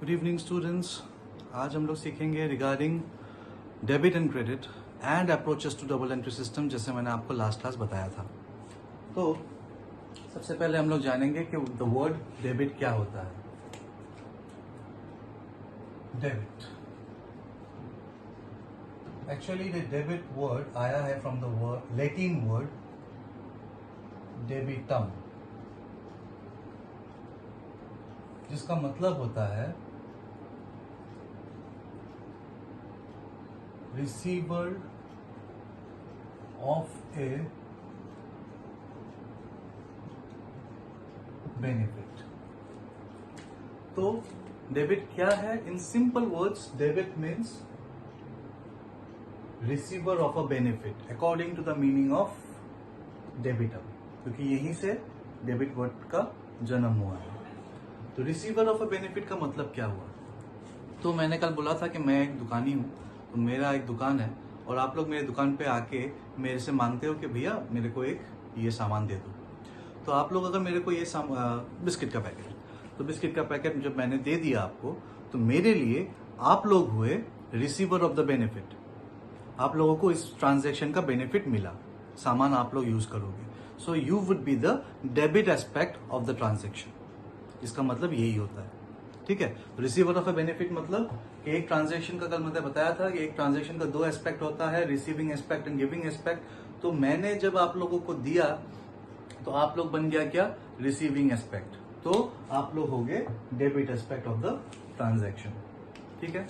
Good evening students. आज हम लोग सीखेंगे regarding debit and credit and approaches to double entry system, जैसे मैंने आपको लास्ट क्लास बताया था। तो सबसे पहले हम लोग जानेंगे कि द वर्ड डेबिट क्या होता है। Debit actually the debit word आया है from the word Latin word debitum, जिसका मतलब होता है रिसीवर ऑफ ए बेनिफिट। तो डेबिट क्या है? In simple words, debit means receiver of a benefit according to the meaning of debitum, क्योंकि यहीं से डेबिट वर्ड का जन्म हुआ है। तो रिसीवर ऑफ अ बेनिफिट का मतलब क्या हुआ? तो मैंने कल बोला था कि मैं एक दुकानी हूँ, तो मेरा एक दुकान है और आप लोग मेरे दुकान पे आके मेरे से मांगते हो कि भैया मेरे को एक ये सामान दे दो। तो आप लोग अगर मेरे को ये बिस्किट का पैकेट, तो बिस्किट का पैकेट जब मैंने दे दिया आपको, तो मेरे लिए आप लोग हुए रिसीवर ऑफ द बेनिफिट। आप लोगों को इस ट्रांजैक्शन का बेनिफिट मिला, सामान आप लोग यूज करोगे। So you would be the debit aspect of the transaction. इसका मतलब यही होता है, ठीक है। रिसीवर ऑफ अ बेनिफिट मतलब कि एक ट्रांजैक्शन का, कल मैंने बताया था कि एक ट्रांजैक्शन का दो एस्पेक्ट होता है, receiving aspect and giving aspect. तो मैंने जब आप लोगों को दिया तो आप लोग बन गया क्या? Receiving aspect. तो आप लोग हो गए debit aspect of the transaction, ठीक है।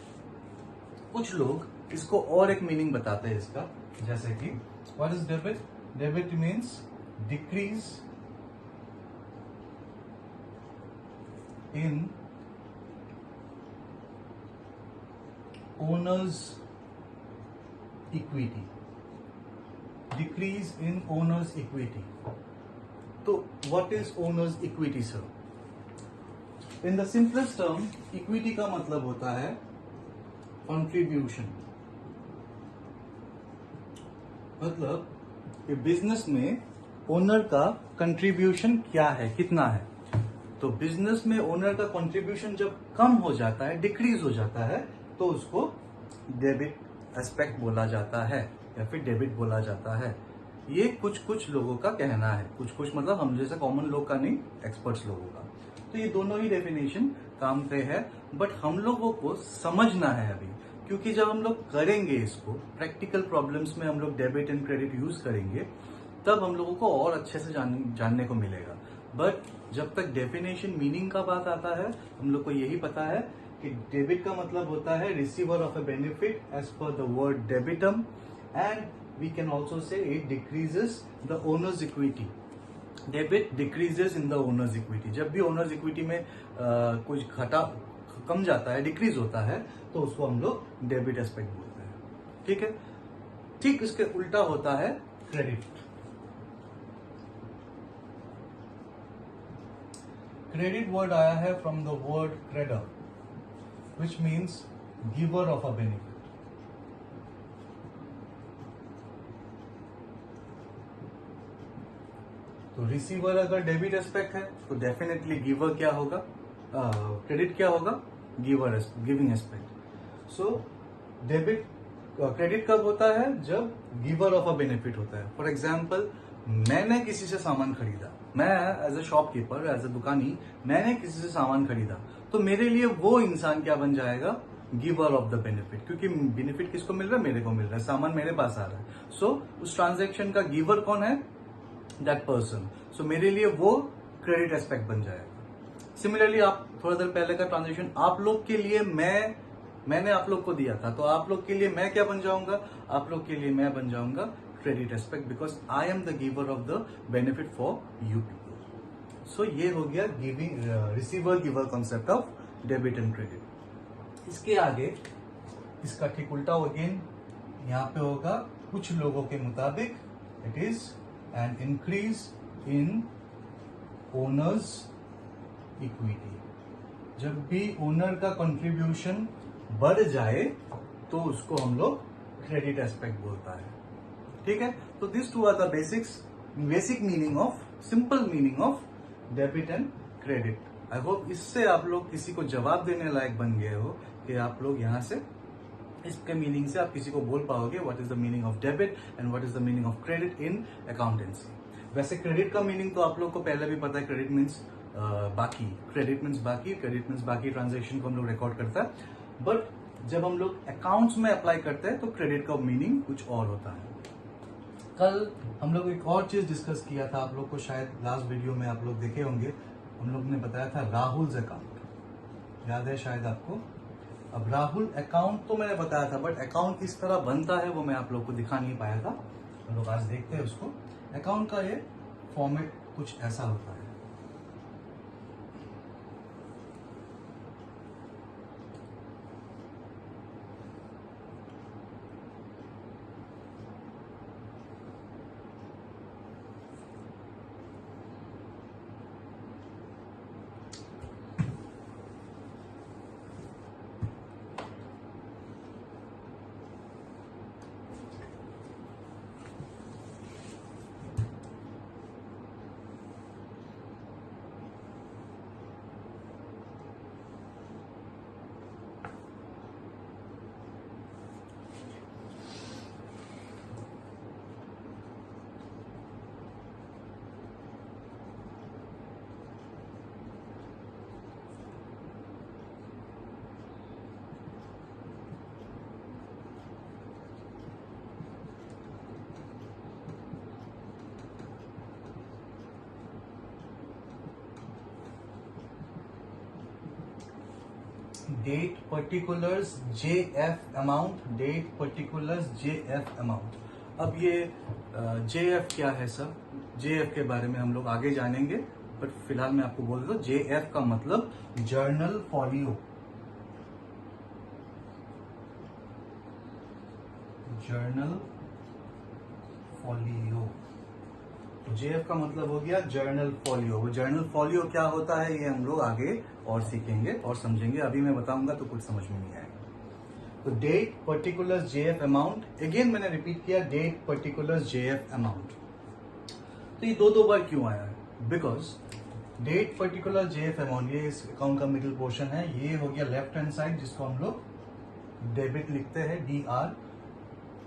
कुछ लोग इसको और एक मीनिंग बताते हैं इसका, जैसे कि what is debit? Debit means decrease in owner's equity, decrease in owner's equity. तो what is owner's equity sir? In the simplest term, equity का मतलब होता है कंट्रीब्यूशन। मतलब कि बिजनेस में ओनर का कंट्रीब्यूशन क्या है, कितना है। तो बिजनेस में ओनर का कंट्रीब्यूशन जब कम हो जाता है, डिक्रीज हो जाता है, तो उसको डेबिट एस्पेक्ट बोला जाता है या फिर डेबिट बोला जाता है। ये कुछ कुछ लोगों का कहना है, कुछ कुछ मतलब हम जैसे कॉमन लोग का नहीं, एक्सपर्ट्स लोगों का। तो ये दोनों ही डेफिनेशन काम पे है, बट हम लोगों को समझना है अभी, क्योंकि जब हम लोग करेंगे इसको प्रैक्टिकल प्रॉब्लम्स में, हम लोग डेबिट एंड क्रेडिट यूज करेंगे, तब हम लोगों को और अच्छे से जानने को मिलेगा। बट जब तक डेफिनेशन मीनिंग का बात आता है, हम लोग को यही पता है कि डेबिट का मतलब होता है receiver of a benefit as per the word debitum, and we can also say it decreases the owner's equity. Debit decreases in the owner's equity. जब भी ओनर्स इक्विटी में कुछ कम जाता है, डिक्रीज होता है, तो उसको हम लोग डेबिट एस्पेक्ट बोलते हैं, ठीक है। ठीक इसके उल्टा होता है क्रेडिट। क्रेडिट वर्ड आया है from the word credere, which means giver of a benefit. तो रिसीवर अगर डेबिट एस्पेक्ट है, तो डेफिनेटली गिवर क्या होगा? क्रेडिट क्या होगा? Giving aspect. So debit credit कब होता है? जब गिवर ऑफ अ बेनिफिट होता है। फॉर एग्जाम्पल, मैंने किसी से सामान खरीदा, मैं as a shopkeeper, as a दुकानी, मैंने किसी से सामान खरीदा, तो मेरे लिए वो इंसान क्या बन जाएगा? गिवर ऑफ द बेनिफिट, क्योंकि बेनिफिट किसको मिल रहा है? मेरे को मिल रहा है, सामान मेरे पास आ रहा है। सो उस ट्रांजैक्शन का गिवर कौन है? That person. सो मेरे लिए वो क्रेडिट एस्पेक्ट बन जाएगा। सिमिलरली, आप थोड़ा देर पहले का ट्रांजेक्शन, आप लोग के लिए मैंने आप लोग को दिया था, तो आप लोग के लिए मैं क्या बन जाऊंगा? आप लोग के लिए मैं बन जाऊंगा credit aspect, because I am the giver of the benefit for you people. So ये हो गया giving, receiver giver concept of debit and credit. इसके आगे इसका ठीक उल्टा अगेन यहाँ पे होगा, कुछ लोगों के मुताबिक it is an increase in owner's equity. जब भी ओनर का कंट्रीब्यूशन बढ़ जाए, तो उसको हम लोग क्रेडिट एस्पेक्ट बोलता है, ठीक है। तो this two are the basic meaning of, simple meaning of debit and credit. I hope इससे आप लोग किसी को जवाब देने लायक बन गए हो कि आप लोग यहाँ से इसके मीनिंग से आप किसी को बोल पाओगे what is the meaning of debit and what is the meaning of credit in accountancy. वैसे क्रेडिट का मीनिंग तो आप लोग को पहले भी पता है, क्रेडिट मीन्स बाकी, क्रेडिट मीन्स बाकी, क्रेडिट मीन्स बाकी ट्रांजेक्शन को हम लोग रिकॉर्ड करता है। बट जब हम लोग अकाउंट्स में अप्लाई करते हैं तो क्रेडिट का मीनिंग कुछ और होता है। कल हम लोग एक और चीज डिस्कस किया था, आप लोग को शायद लास्ट वीडियो में आप लोग देखे होंगे, हम लोग ने बताया था राहुल्स अकाउंट, याद है शायद आपको। अब राहुल अकाउंट तो मैंने बताया था, बट अकाउंट किस तरह बनता है वो मैं आप लोग को दिखा नहीं पाया था। हम लोग आज देखते हैं उसको। अकाउंट का ये फॉर्मेट कुछ ऐसा होता है। Date particulars JF amount, date particulars JF amount. अब ये JF क्या है सर, JF के बारे में हम लोग आगे जानेंगे, बट फिलहाल मैं आपको बोल दूं JF का मतलब जर्नल फॉलियो। जर्नल फॉलियो, तो JF का मतलब हो गया जर्नल फॉलियो। वो जर्नल फॉलियो क्या होता है ये हम लोग आगे और सीखेंगे और समझेंगे, अभी मैं बताऊंगा तो कुछ समझ में नहीं आएगा। तो date particulars JF amount, again मैंने रिपीट किया डेट पर्टिकुलर्स JF अमाउंट। तो ये दो बार क्यों आया है? Because date particular JF amount, ये इस अकाउंट का मिडिल पोर्शन है, ये हो गया लेफ्ट हैंड साइड जिसको हम लोग डेबिट लिखते हैं, DR,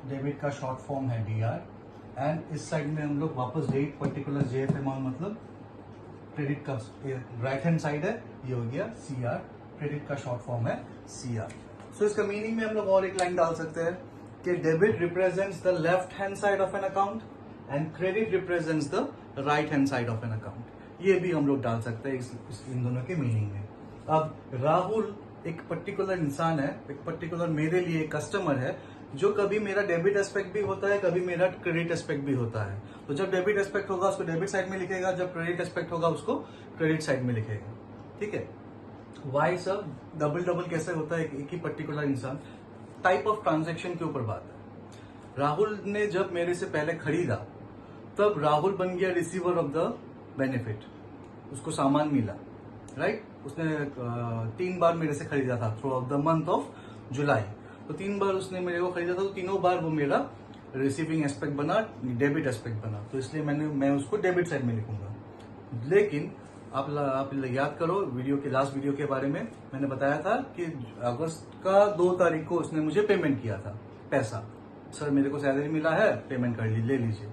डेबिट का शॉर्ट फॉर्म है DR। एंड इस साइड में हम लोग वापस डेट पर्टिकुलर JF अमाउंट मतलब क्रेडिट का राइट हैंड साइड है, ये हो गया CR, क्रेडिट का शॉर्ट फॉर्म है CR। सो इसका मीनिंग में हम लोग और एक लाइन डाल सकते हैं कि debit represents the left hand side of an account and credit represents the right hand side of an account. ये भी हम लोग डाल सकते हैं इन दोनों के मीनिंग में। अब राहुल एक पर्टिकुलर इंसान है, एक पर्टिकुलर मेरे लिए कस्टमर है, जो कभी मेरा डेबिट एस्पेक्ट भी होता है, कभी मेरा क्रेडिट एस्पेक्ट भी होता है। तो जब डेबिट एस्पेक्ट होगा उसको डेबिट साइड में लिखेगा, जब क्रेडिट एस्पेक्ट होगा उसको क्रेडिट साइड में लिखेगा। ठीक है, वाई सर डबल कैसे होता है? एक ही पर्टिकुलर इंसान, टाइप ऑफ ट्रांजेक्शन के ऊपर बात है। राहुल ने जब मेरे से पहले खरीदा तब राहुल बन गया रिसीवर ऑफ द बेनिफिट, उसको सामान मिला, राइट। उसने 3 बार मेरे से खरीदा था through out the month of July, तो 3 बार उसने मेरे को खरीदा था, तो तीनों बार वो मेरा रिसीविंग एस्पेक्ट बना, डेबिट एस्पेक्ट बना, तो इसलिए मैं उसको डेबिट साइड में लिखूंगा। लेकिन आप याद करो वीडियो के लास्ट वीडियो के बारे में मैंने बताया था कि अगस्त का 2 तारीख को उसने मुझे पेमेंट किया था पैसा, सर मेरे को सैलरी मिला है, पेमेंट कर ले लीजिए।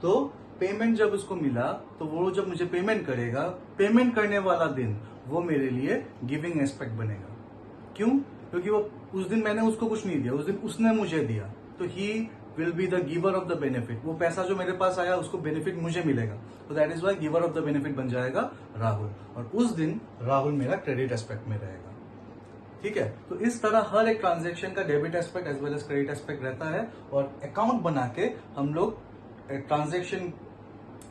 तो पेमेंट जब उसको मिला तो वो जब मुझे पेमेंट करेगा, पेमेंट करने वाला दिन वो मेरे लिए गिविंग एस्पेक्ट बनेगा। क्यों? क्योंकि वो उस दिन मैंने उसको कुछ नहीं दिया, उस दिन उसने मुझे दिया, तो he will be the giver of the benefit. वो पैसा जो मेरे पास आया उसको बेनिफिट मुझे मिलेगा, तो that is why giver of the benefit बन जाएगा राहुल, और उस दिन राहुल मेरा क्रेडिट एस्पेक्ट में रहेगा। ठीक है, तो इस तरह हर एक ट्रांजेक्शन का debit aspect as well as credit aspect रहता है, और अकाउंट बना के हम लोग ट्रांजेक्शन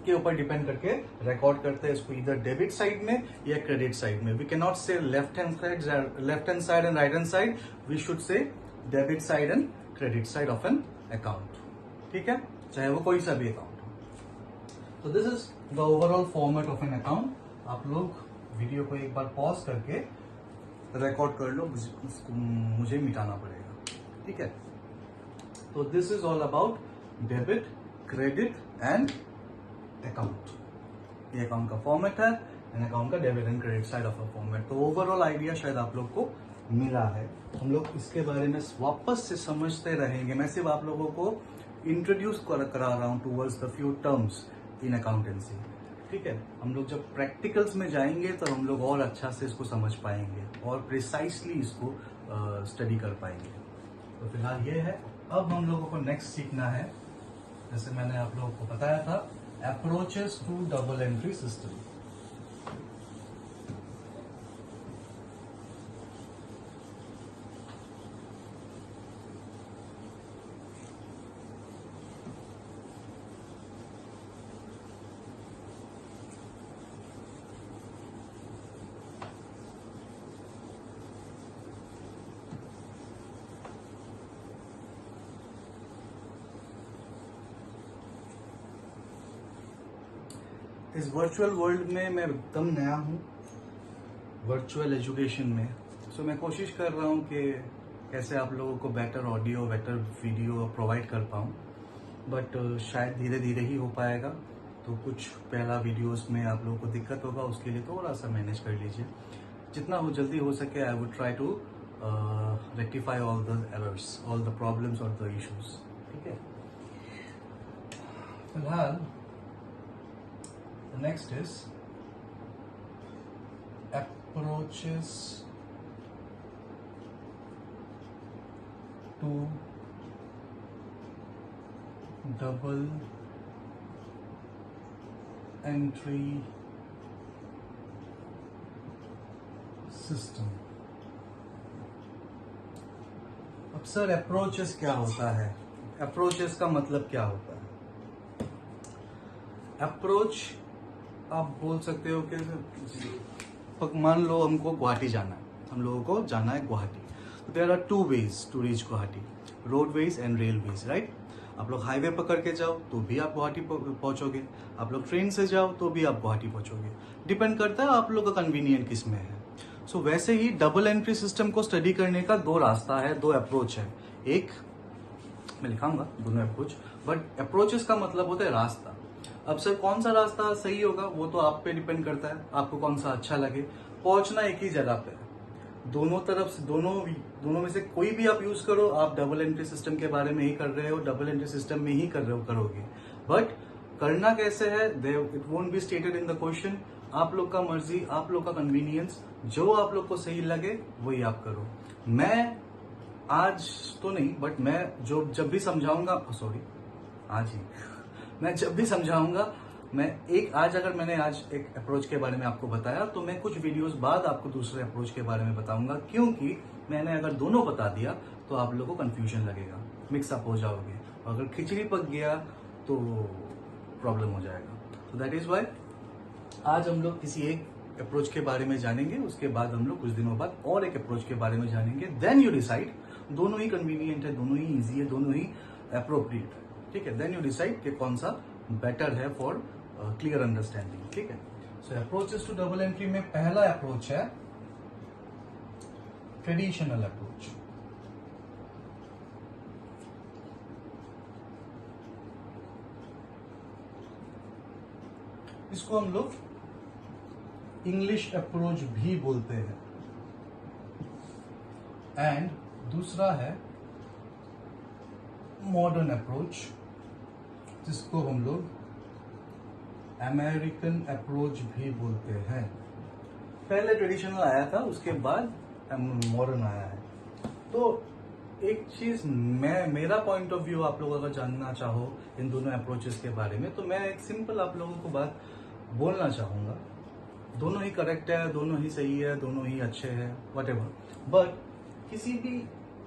के ऊपर डिपेंड करके रिकॉर्ड करते हैं इसको, इधर डेबिट साइड में या क्रेडिट साइड में। We can not say left hand side and right hand side, we should say debit side and credit side of an account. ठीक है, चाहे वो कोई सा भी अकाउंट हो। तो this is the overall format of an account. आप लोग वीडियो को एक बार पॉज करके रिकॉर्ड कर लो, मुझे मिटाना पड़ेगा। ठीक है, तो this is all about debit, credit and account. ये अकाउंट का फॉर्मेट है, एन अकाउंट का debit and credit side of a format. तो ओवरऑल आइडिया शायद आप लोग को मिला है। हम लोग इसके बारे में वापस से समझते रहेंगे। मैं सिर्फ आप लोगों को इंट्रोड्यूस करा रहा हूँ towards the few terms in accountancy. ठीक है, हम लोग जब प्रैक्टिकल्स में जाएंगे तो हम लोग और अच्छा से इसको समझ पाएंगे और प्रिसाइसली इसको स्टडी कर पाएंगे। तो फिलहाल ये है। अब हम लोगों को नेक्स्ट सीखना है, जैसे मैंने आप लोगों को बताया था, approaches to double entry system. इस वर्चुअल वर्ल्ड में मैं एकदम नया हूँ, वर्चुअल एजुकेशन में। सो मैं कोशिश कर रहा हूँ कि कैसे आप लोगों को better audio, better video provide कर पाऊँ, बट शायद धीरे धीरे ही हो पाएगा। तो कुछ पहला वीडियोस में आप लोगों को दिक्कत होगा, उसके लिए थोड़ा सा मैनेज कर लीजिए। जितना हो जल्दी हो सके I would try to rectify all the errors, all the problems और द इश्यूज। ठीक है, फिलहाल the next is approaches to double entry system। अब सर अप्रोचेस क्या होता है? अप्रोचेस का मतलब क्या होता है? अप्रोच आप बोल सकते हो कि मान लो हमको गुवाहाटी जाना है, हम लोगों को जाना है गुवाहाटी। तो there are 2 ways to reach Guwahati, roadways and railways, right. आप लोग हाईवे पकड़ के जाओ तो भी आप गुवाहाटी पहुंचोगे, आप लोग ट्रेन से जाओ तो भी आप गुवाहाटी पहुंचोगे। डिपेंड करता है आप लोग का कन्वीनियंट किस में है। सो वैसे ही डबल एंट्री सिस्टम को स्टडी करने का 2 रास्ता है, 2 अप्रोच है। एक मैं लिखाऊंगा दोनों अप्रोच, बट अप्रोचेस का मतलब होता है रास्ता। अब सर कौन सा रास्ता सही होगा वो तो आप पे डिपेंड करता है, आपको कौन सा अच्छा लगे। पहुंचना एक ही जगह पे है, दोनों तरफ से दोनों में से कोई भी आप यूज करो, आप डबल एंट्री सिस्टम के बारे में ही कर रहे हो, डबल एंट्री सिस्टम में ही करोगे। बट करना कैसे है, it won't be stated in the question. आप लोग का मर्जी, आप लोग का कन्वीनियंस, जो आप लोग को सही लगे वही आप करो। मैं आज तो नहीं, बट मैं जब भी समझाऊंगा, सॉरी आज ही मैं जब भी समझाऊंगा, अगर मैंने आज एक अप्रोच के बारे में आपको बताया तो मैं कुछ वीडियोस बाद आपको दूसरे अप्रोच के बारे में बताऊंगा, क्योंकि मैंने अगर दोनों बता दिया तो आप लोगों को कंफ्यूजन लगेगा, मिक्सअप हो जाओगे, अगर खिचड़ी पक गया तो प्रॉब्लम हो जाएगा। तो दैट इज वाई आज हम लोग किसी एक अप्रोच के बारे में जानेंगे, उसके बाद हम लोग कुछ दिनों बाद और एक अप्रोच के बारे में जानेंगे। देन यू डिसाइड, दोनों ही कन्वीनियंट है, दोनों ही ईजी है, दोनों ही अप्रोप्रिएट है। ठीक है, देन यू डिसाइड कि कौन सा बेटर है फॉर क्लियर अंडरस्टैंडिंग। ठीक है, सो अप्रोचेस टू डबल एंट्री में पहला अप्रोच है ट्रेडिशनल अप्रोच। इसको हम लोग इंग्लिश अप्रोच भी बोलते हैं। एंड दूसरा है मॉडर्न अप्रोच, जिसको हम लोग अमेरिकन अप्रोच भी बोलते हैं। पहले ट्रेडिशनल आया था, उसके बाद मॉडर्न आया है। तो एक चीज मेरा पॉइंट ऑफ व्यू आप लोग अगर जानना चाहो इन दोनों अप्रोचेस के बारे में, तो मैं एक सिंपल आप लोगों को बात बोलना चाहूंगा। दोनों ही करेक्ट है, दोनों ही सही है, दोनों ही अच्छे हैं, व्हाटएवर। बट किसी भी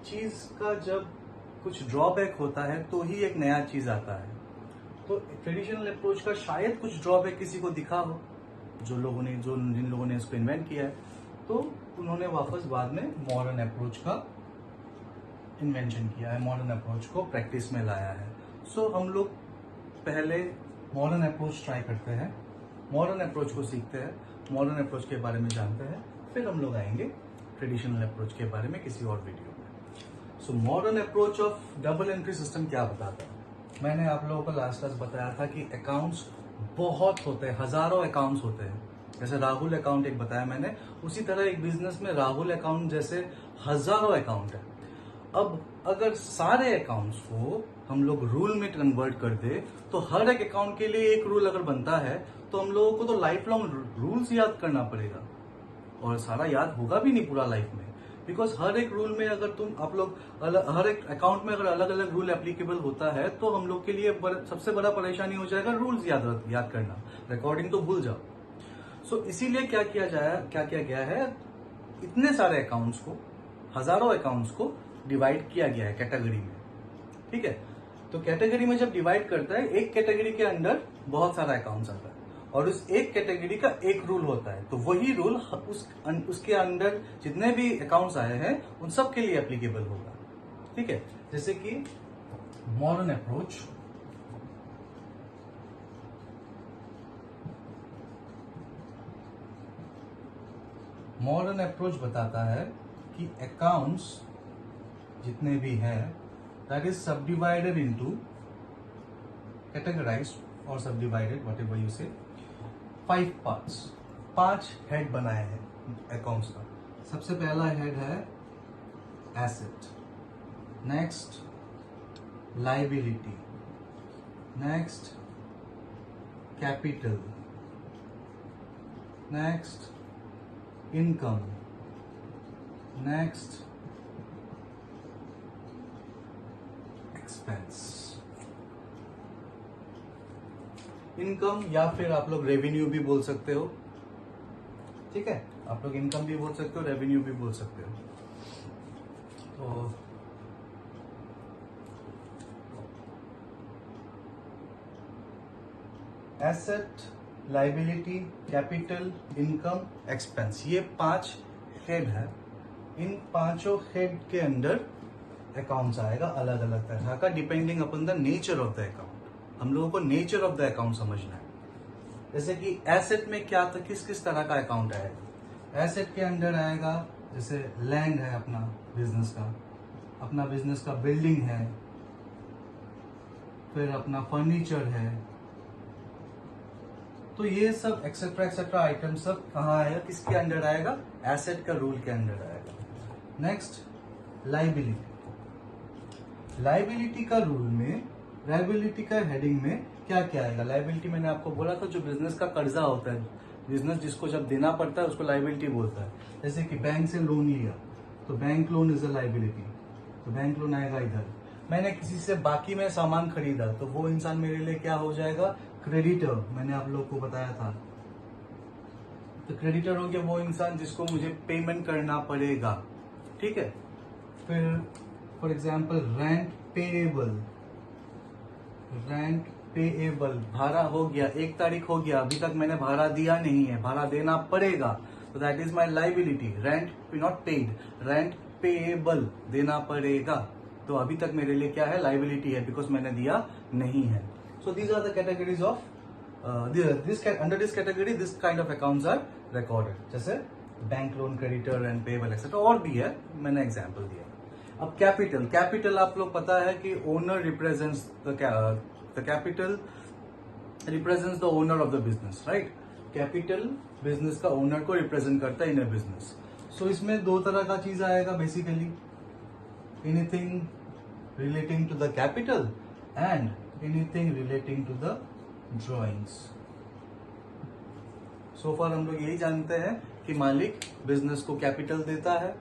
चीज का जब कुछ ड्रॉबैक होता है तो ही एक नया चीज आता है। तो ट्रेडिशनल अप्रोच का शायद कुछ ड्रॉबैक किसी को दिखा हो, जिन लोगों ने इसको इन्वेंट किया है, तो उन्होंने वापस बाद में मॉडर्न अप्रोच का इन्वेंशन किया है, मॉडर्न अप्रोच को प्रैक्टिस में लाया है। सो हम लोग पहले मॉडर्न अप्रोच ट्राई करते हैं, मॉडर्न अप्रोच को सीखते हैं, मॉडर्न अप्रोच के बारे में जानते हैं, फिर हम लोग आएंगे ट्रेडिशनल अप्रोच के बारे में किसी और वीडियो में। So modern approach of double entry system क्या बताता है? मैंने आप लोगों को लास्ट क्लास बताया था कि अकाउंट्स बहुत होते हैं, हजारों अकाउंट्स होते हैं, जैसे राहुल अकाउंट एक बताया मैंने, उसी तरह एक बिजनेस में राहुल अकाउंट जैसे हजारों अकाउंट है। अब अगर सारे अकाउंट्स को हम लोग रूल में कन्वर्ट कर दे तो हर एक अकाउंट के लिए एक रूल अगर बनता है तो हम लोगों को तो लाइफ लॉन्ग रूल्स याद करना पड़ेगा, और सारा याद होगा भी नहीं पूरा लाइफ में, बिकॉज हर एक रूल में अगर आप लोग हर एक अकाउंट में अगर अलग अलग रूल एप्लीकेबल होता है तो हम लोग के लिए सबसे बड़ा परेशानी हो जाएगा रूल्स याद करना, रिकॉर्डिंग तो भूल जाओ। सो इसीलिए क्या किया गया है, इतने सारे अकाउंट्स को, हजारों अकाउंट्स को डिवाइड किया गया है कैटेगरी में। ठीक है, तो कैटेगरी में जब डिवाइड करता है, एक कैटेगरी के अंदर बहुत सारा अकाउंट्स आता है और उस एक कैटेगरी का एक रूल होता है, तो वही रूल उसके अंदर जितने भी अकाउंट्स आए हैं उन सब के लिए एप्लीकेबल होगा। ठीक है, जैसे कि मॉडर्न अप्रोच, बताता है कि अकाउंट्स जितने भी हैं दैट इज सबडिवाइडेड इनटू, कैटेगराइज्ड और सबडिवाइडेड व्हाटएवर यू से, 5 पार्ट्स। 5 हेड बनाए हैं अकाउंट्स का। सबसे पहला हेड है asset, next liability, next capital, next income, next expense. Income या फिर आप लोग रेवेन्यू भी बोल सकते हो। ठीक है, आप लोग इनकम भी बोल सकते हो, रेवेन्यू भी बोल सकते हो। तो asset, liability, capital, income, expense, ये 5 हेड है। इन पांचों हेड के अंदर अकाउंट्स आएगा अलग अलग तरह का, depending upon the nature of the account. हम लोगों को नेचर ऑफ द अकाउंट समझना है। जैसे कि एसेट में क्या था, किस किस तरह का अकाउंट आएगा। एसेट के अंदर आएगा जैसे लैंड है अपना बिजनेस का बिल्डिंग है, फिर अपना फर्नीचर है, तो ये सब एक्सेट्रा आइटम सब कहाँ आएगा, किसके अंडर आएगा, एसेट का रूल के अंडर आएगा। नेक्स्ट लाइबिलिटी का रूल में, लाइबिलिटी का हेडिंग में क्या क्या आएगा। लाइबिलिटी मैंने आपको बोला था जो बिजनेस का कर्जा होता है, बिजनेस जिसको जब देना पड़ता है उसको लाइबिलिटी बोलता है। जैसे कि बैंक से लोन लिया तो bank loan is a liability, तो बैंक लोन आएगा इधर। मैंने किसी से बाकी में सामान खरीदा तो वो इंसान मेरे लिए क्या हो जाएगा, क्रेडिटर। मैंने आप लोग को बताया था, तो क्रेडिटर हो गया वो इंसान जिसको मुझे पेमेंट करना पड़ेगा। ठीक है, फिर फॉर एग्जाम्पल रेंट पेएबल, भाड़ा हो गया, 1 तारीख हो गया, अभी तक मैंने भाड़ा दिया नहीं है, भाड़ा देना पड़ेगा, तो that is my liability. Rent not paid, rent payable, देना पड़ेगा, तो अभी तक मेरे लिए क्या है, लाइबिलिटी है, बिकॉज मैंने दिया नहीं है। So these are the categories of under this category this kind of accounts are recorded, जैसे bank loan, creditor and payable etcetera, और भी है, मैंने एग्जाम्पल दिया। अब कैपिटल आप लोग पता है कि owner represents the capital represents the owner of the business, right. Capital business का ओनर को रिप्रेजेंट करता है इन अ बिजनेस। सो इसमें 2 तरह का चीज आएगा basically, anything relating to the capital and anything relating to the drawings. So far हम लोग यही जानते हैं कि मालिक बिजनेस को कैपिटल देता है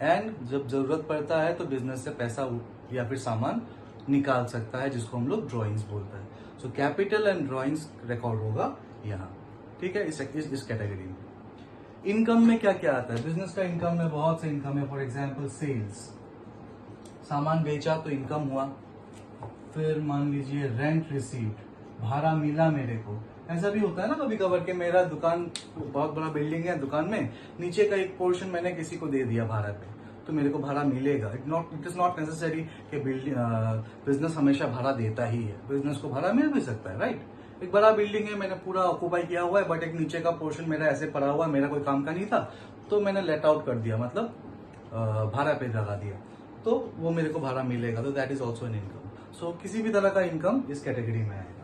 एंड जब जरूरत पड़ता है तो बिजनेस से पैसा या फिर सामान निकाल सकता है, जिसको हम लोग ड्राइंग्स बोलते हैं। So capital and drawings record होगा यहाँ। ठीक है, इस कैटेगरी में। इनकम में क्या क्या आता है, बिजनेस का इनकम में बहुत से इनकम है। फॉर एग्जाम्पल सेल्स, सामान बेचा तो इनकम हुआ। फिर मान लीजिए रेंट रिसीव्ड, भाड़ा मिला मेरे को। ऐसा भी होता है ना कभी कभार के मेरा दुकान, बहुत बड़ा बिल्डिंग है, दुकान में नीचे का एक पोर्शन मैंने किसी को दे दिया भाड़ा पे, तो मेरे को भाड़ा मिलेगा। इट इज नॉट नेसेसरी कि बिजनेस हमेशा भाड़ा देता ही है, बिजनेस को भाड़ा मिल भी सकता है, राइट। एक बड़ा बिल्डिंग है, मैंने पूरा ऑक्यूपाई किया हुआ है, बट एक नीचे का पोर्शन मेरा ऐसे पड़ा हुआ है, मेरा कोई काम का नहीं था, तो मैंने लेट आउट कर दिया, मतलब भाड़ा पे लगा दिया, तो वो मेरे को भाड़ा मिलेगा, तो that is also an income. So किसी भी तरह का इनकम इस कैटेगरी में आएगा।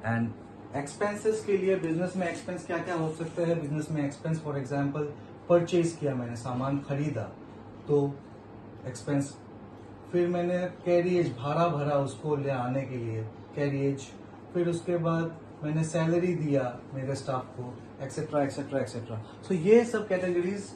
एंड एक्सपेंसेस के लिए बिजनेस में एक्सपेंस क्या क्या हो सकता है? बिजनेस में एक्सपेंस फॉर एग्जांपल परचेज किया, मैंने सामान खरीदा तो एक्सपेंस, फिर मैंने कैरियज भाड़ा भरा उसको ले आने के लिए कैरियज, फिर उसके बाद मैंने सैलरी दिया मेरे स्टाफ को, एक्सेट्रा एक्सेट्रा एक्सेट्रा। सो ये सब कैटेगरीज,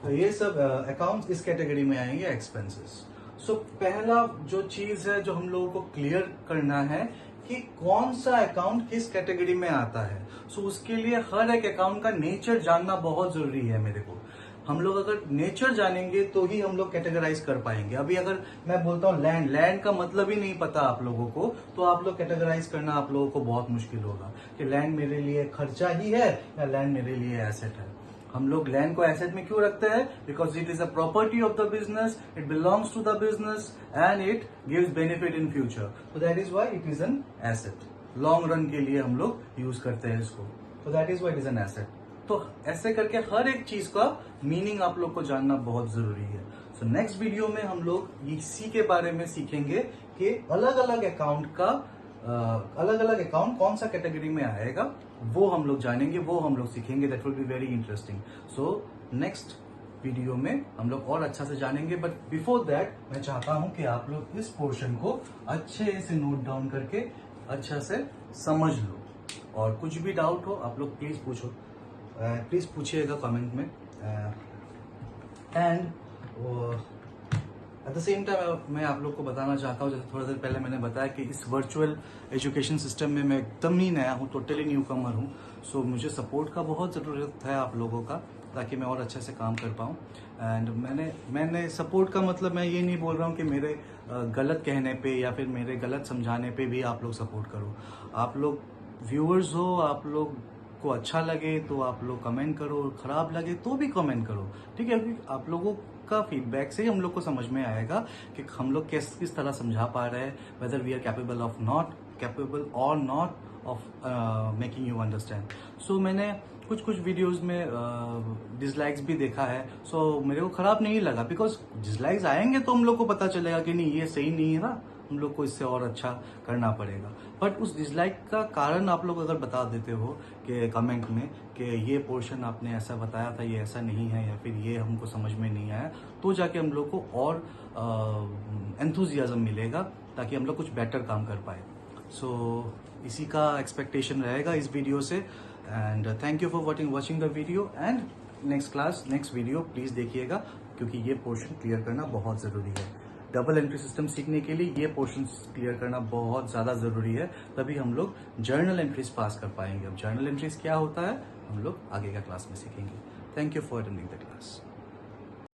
ये सब अकाउंट्स इस कैटेगरी में आएंगे एक्सपेंसेस। सो पहला जो चीज है जो हम लोगों को क्लियर करना है कि कौन सा अकाउंट किस कैटेगरी में आता है। सो उसके लिए हर एक अकाउंट का नेचर जानना बहुत जरूरी है मेरे को। हम लोग अगर नेचर जानेंगे तो ही हम लोग कैटेगराइज कर पाएंगे। अभी अगर मैं बोलता हूँ लैंड का मतलब ही नहीं पता आप लोगों को, तो आप लोग कैटेगराइज करना आप लोगों को बहुत मुश्किल होगा कि लैंड मेरे लिए खर्चा ही है या लैंड मेरे लिए एसेट है। हम लोग लैंड को एसेट में क्यों रखते हैं? Because it is a property of the business, it belongs to the business and it gives benefit in future, तो that is why it is an asset. Long run के लिए हम लोग यूज करते हैं इसको, तो that is why it is an asset. तो ऐसे करके हर एक चीज का मीनिंग आप लोग को जानना बहुत जरूरी है। सो नेक्स्ट वीडियो में हम लोग इसी के बारे में सीखेंगे कि अलग अलग अकाउंट का अलग अलग अकाउंट कौन सा कैटेगरी में आएगा, वो हम लोग जानेंगे, वो हम लोग सीखेंगे। That will be very interesting. So next video में हम लोग और अच्छा से जानेंगे, बट बिफोर दैट मैं चाहता हूं कि आप लोग इस पोर्शन को अच्छे से नोट डाउन करके अच्छा से समझ लो, और कुछ भी डाउट हो आप लोग प्लीज पूछो, प्लीज पूछिएगा कमेंट में। And at the same time मैं आप लोग को बताना चाहता हूँ, जैसे थोड़ा देर पहले मैंने बताया कि इस वर्चुअल एजुकेशन सिस्टम में मैं एकदम ही नया हूँ, टोटली न्यू कमर हूँ। सो मुझे सपोर्ट का बहुत ज़रूरत है आप लोगों का, ताकि मैं और अच्छे से काम कर पाऊँ। एंड मैंने सपोर्ट का मतलब मैं ये नहीं बोल रहा हूँ कि मेरे गलत कहने पे या फिर मेरे गलत समझाने पे भी आप लोग सपोर्ट करो। आप लोग व्यूअर्स हो, आप लोग को अच्छा लगे तो आप लोग कमेंट करो, खराब लगे तो भी कमेंट करो, ठीक है? क्योंकि आप लोगों का फीडबैक से ही हम लोग को समझ में आएगा कि हम लोग किस तरह समझा पा रहे हैं, वेदर वी आर कैपेबल और not of making you understand. So मैंने कुछ वीडियोस में डिसलाइक्स भी देखा है। सो मेरे को खराब नहीं लगा, बिकॉज डिसलाइक्स आएंगे तो हम लोग को पता चलेगा कि नहीं ये सही नहीं है ना, हम लोग को इससे और अच्छा करना पड़ेगा। बट उस डिसलाइक का कारण आप लोग अगर बता देते हो कि कमेंट में कि ये पोर्शन आपने ऐसा बताया था, ये ऐसा नहीं है, या फिर ये हमको समझ में नहीं आया, तो जाके हम लोग को और एंथुजियाज्म मिलेगा, ताकि हम लोग कुछ बेटर काम कर पाए। सो इसी का एक्सपेक्टेशन रहेगा इस वीडियो से। And thank you for watching the video. And next video please देखिएगा, क्योंकि ये पोर्शन क्लियर करना बहुत जरूरी है। डबल एंट्री सिस्टम सीखने के लिए ये पोर्शन क्लियर करना बहुत ज़्यादा ज़रूरी है, तभी हम लोग जर्नल एंट्रीज पास कर पाएंगे। अब जर्नल एंट्रीज क्या होता है हम लोग आगे का क्लास में सीखेंगे। Thank you for attending the class.